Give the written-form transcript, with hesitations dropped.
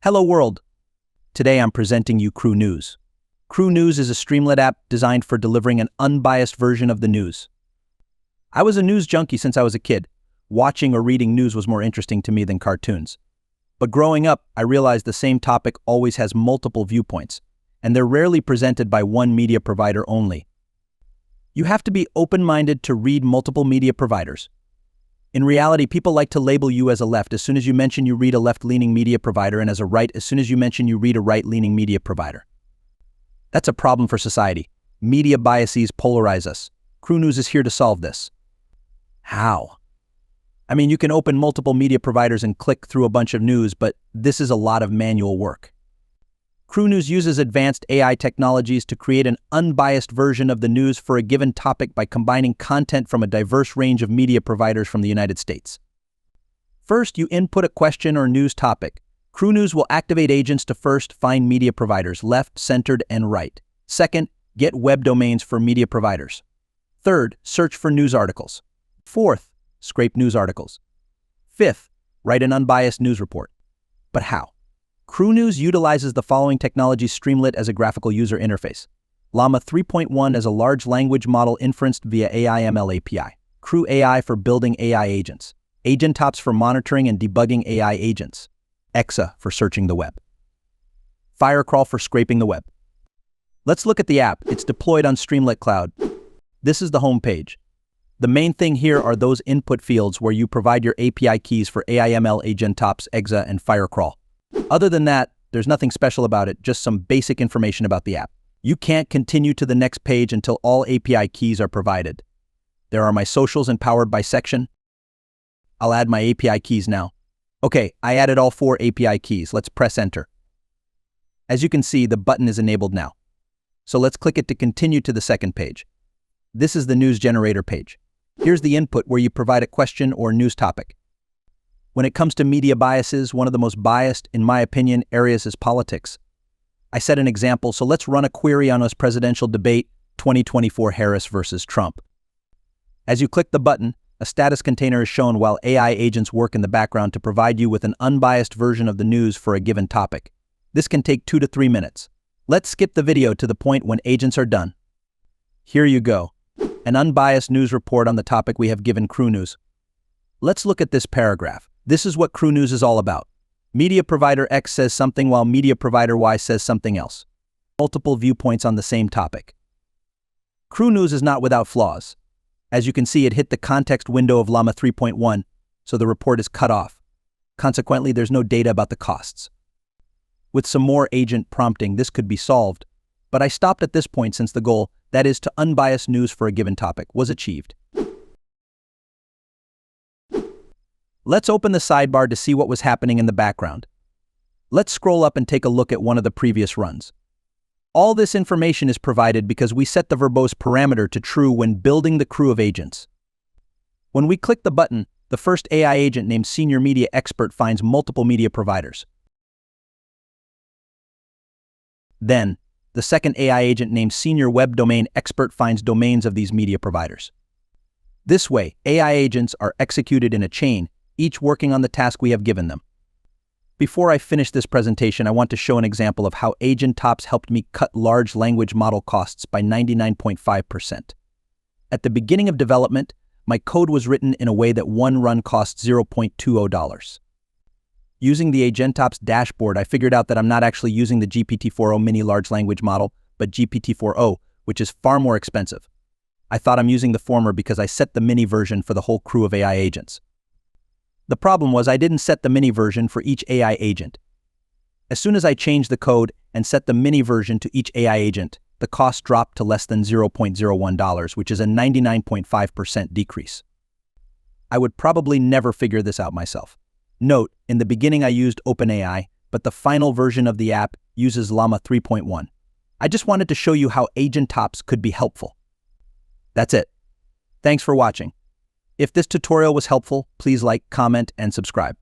Hello world! Today I'm presenting you CrewNews. CrewNews is a Streamlit app designed for delivering an unbiased version of the news. I was a news junkie since I was a kid. Watching or reading news was more interesting to me than cartoons. But growing up, I realized the same topic always has multiple viewpoints, and they're rarely presented by one media provider only. You have to be open-minded to read multiple media providers. In reality, people like to label you as a left as soon as you mention you read a left-leaning media provider, and as a right as soon as you mention you read a right-leaning media provider. That's a problem for society. Media biases polarize us. CrewNews is here to solve this. How? I mean, you can open multiple media providers and click through a bunch of news, but this is a lot of manual work. CrewNews uses advanced AI technologies to create an unbiased version of the news for a given topic by combining content from a diverse range of media providers from the United States. First, you input a question or news topic. CrewNews will activate agents to first find media providers, left, centered, and right. Second, get web domains for media providers. Third, search for news articles. Fourth, scrape news articles. Fifth, write an unbiased news report. But how? CrewNews utilizes the following technologies: Streamlit as a graphical user interface, Llama 3.1 as a large language model inferenced via AIML API, CrewAI for building AI agents, AgentOps for monitoring and debugging AI agents, Exa for searching the web, Firecrawl for scraping the web. Let's look at the app. It's deployed on Streamlit Cloud. This is the home page. The main thing here are those input fields where you provide your API keys for AIML, AgentOps, Exa, and Firecrawl. Other than that, there's nothing special about it, just some basic information about the app. You can't continue to the next page until all API keys are provided. There are my socials and powered by section. I'll add my API keys now. Okay, I added all 4 API keys. Let's press enter. As you can see, the button is enabled now. So let's click it to continue to the second page. This is the news generator page. Here's the input where you provide a question or news topic. When it comes to media biases, one of the most biased, in my opinion, areas is politics. I set an example, so let's run a query on US presidential debate 2024 Harris versus Trump. As you click the button, a status container is shown while AI agents work in the background to provide you with an unbiased version of the news for a given topic. This can take 2 to 3 minutes. Let's skip the video to the point when agents are done. Here you go, an unbiased news report on the topic we have given CrewNews. Let's look at this paragraph. This is what CrewNews is all about. Media provider X says something while media provider Y says something else. Multiple viewpoints on the same topic. CrewNews is not without flaws. As you can see, it hit the context window of Llama 3.1, so the report is cut off. Consequently, there's no data about the costs. With some more agent prompting, this could be solved, but I stopped at this point since the goal, that is to unbiased news for a given topic, was achieved. Let's open the sidebar to see what was happening in the background. Let's scroll up and take a look at one of the previous runs. All this information is provided because we set the verbose parameter to true when building the crew of agents. When we click the button, the first AI agent named Senior Media Expert finds multiple media providers. Then, the second AI agent named Senior Web Domain Expert finds domains of these media providers. This way, AI agents are executed in a chain, each working on the task we have given them. Before I finish this presentation, I want to show an example of how AgentOps helped me cut large language model costs by 99.5%. At the beginning of development, my code was written in a way that one run costs $0.20. Using the AgentOps dashboard, I figured out that I'm not actually using the GPT-4o mini large language model, but GPT-4o, which is far more expensive. I thought I'm using the former because I set the mini version for the whole crew of AI agents. The problem was I didn't set the mini version for each AI agent. As soon as I changed the code and set the mini version to each AI agent, the cost dropped to less than $0.01, which is a 99.5% decrease. I would probably never figure this out myself. Note, in the beginning I used OpenAI, but the final version of the app uses Llama 3.1. I just wanted to show you how AgentOps could be helpful. That's it. Thanks for watching. If this tutorial was helpful, please like, comment, and subscribe.